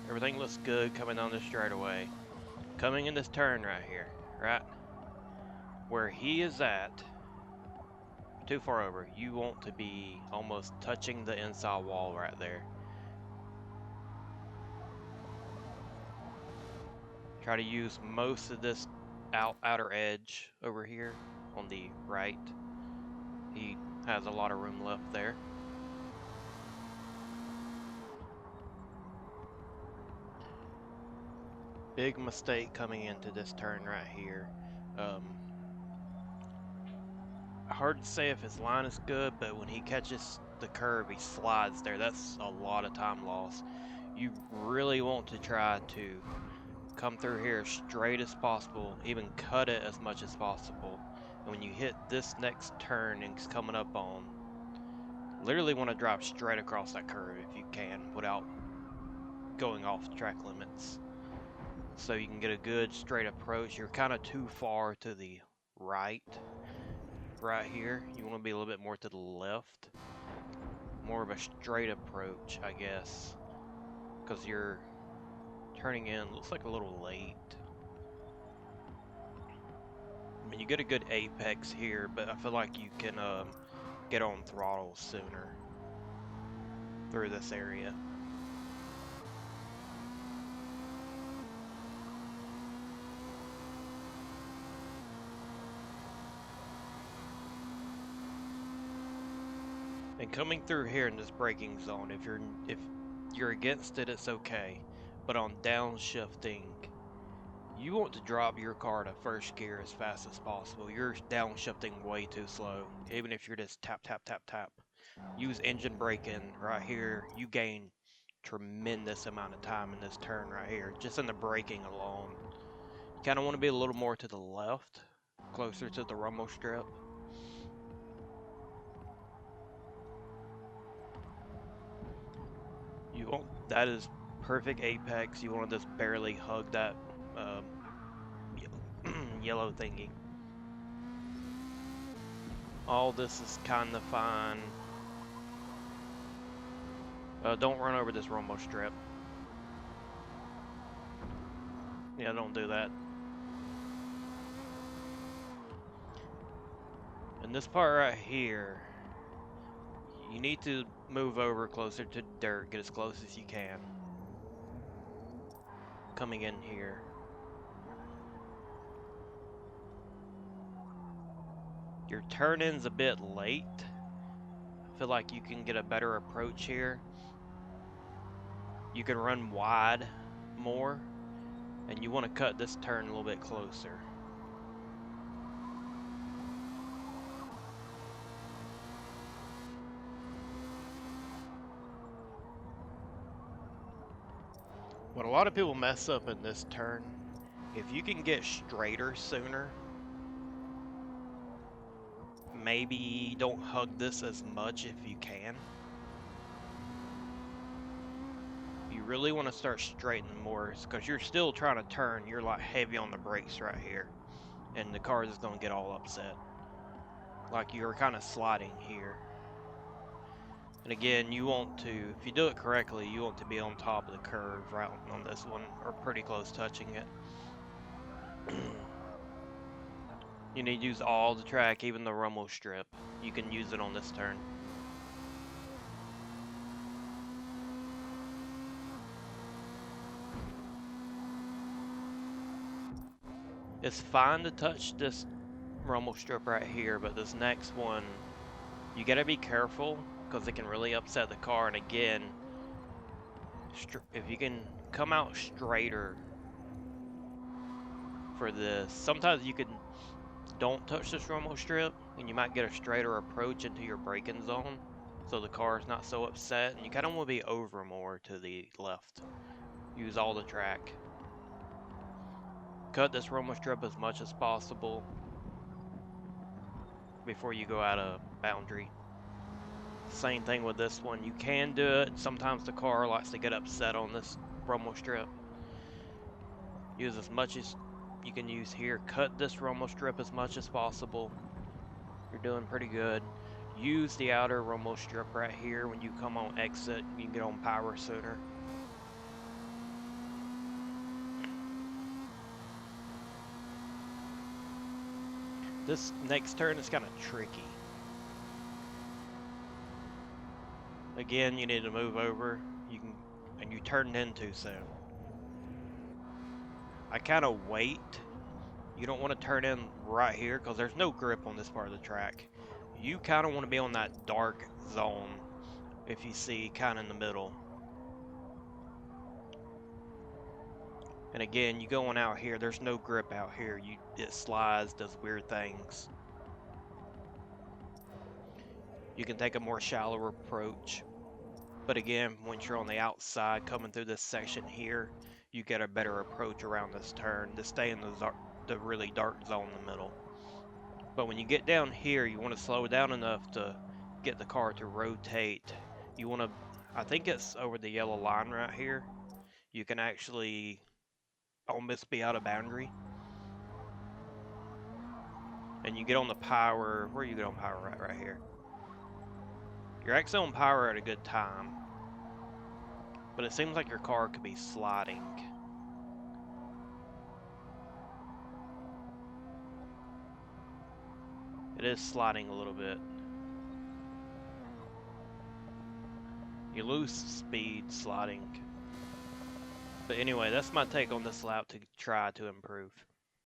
Everything looks good coming down this straightaway. Coming in this turn right here, right? Where he is at, too far over. You want to be almost touching the inside wall right there. Try to use most of this outer edge over here on the right. He has a lot of room left there. Big mistake coming into this turn right here. Hard to say if his line is good, but when he catches the curve, he slides there. That's a lot of time loss. You really want to try to come through here as straight as possible, even cut it as much as possible. And when you hit this next turn and it's coming up on, literally want to drive straight across that curve if you can without going off track limits. So you can get a good straight approach. You're kind of too far to the right here. You want to be a little bit more to the left. More of a straight approach, I guess. Because you're turning in, looks like a little late. I mean, you get a good apex here, but I feel like you can get on throttle sooner through this area. And coming through here in this braking zone, if you're against it, it's okay. But on downshifting, you want to drop your car to first gear as fast as possible. You're downshifting way too slow, even if you're just tap, tap, tap, tap. Use engine braking right here. You gain tremendous amount of time in this turn right here, just in the braking alone. You kind of want to be a little more to the left, closer to the rumble strip. That is perfect apex. You want to just barely hug that yellow thingy. All this is kind of fine. Don't run over this rumble strip. Yeah, don't do that. And this part right here, you need to move over closer to dirt, get as close as you can. Coming in here. Your turn-in's a bit late. I feel like you can get a better approach here. You can run wide more, and you want to cut this turn a little bit closer. What a lot of people mess up in this turn, if you can get straighter sooner, maybe don't hug this as much if you can. You really want to start straightening more because you're still trying to turn. You're like heavy on the brakes right here, and the car is going to get all upset. Like you're kind of sliding here. And again, you want to, if you do it correctly, you want to be on top of the curve right on this one, or pretty close touching it. You need to use all the track, even the rumble strip. You can use it on this turn. It's fine to touch this rumble strip right here, but this next one, you gotta be careful because it can really upset the car. And again, if you can come out straighter for this, sometimes you can don't touch this rumble strip and you might get a straighter approach into your braking zone, so the car is not so upset. And you kind of want to be over more to the left. Use all the track. Cut this rumble strip as much as possible before you go out of boundary. Same thing with this one. You can do it. Sometimes the car likes to get upset on this rumble strip. Use as much as you can use here. Cut this rumble strip as much as possible. You're doing pretty good. Use the outer rumble strip right here. When you come on exit, you can get on power sooner. This next turn is kind of tricky. Again, you need to move over. And you turned in too soon. I kind of wait. You don't want to turn in right here because there's no grip on this part of the track. You kind of want to be on that dark zone if you see kind of in the middle. And again, you going out here, there's no grip out here. It slides, does weird things. You can take a more shallow approach. But again, once you're on the outside coming through this section here, you get a better approach around this turn to stay in the really dark zone in the middle. But when you get down here, you want to slow down enough to get the car to rotate. You want to, I think it's over the yellow line right here. You can actually almost be out of boundary. And you get on the power, where you get on power right here. You're actually on power at a good time. But it seems like your car could be sliding. It is sliding a little bit. You lose speed sliding. But anyway, that's my take on this lap to try to improve.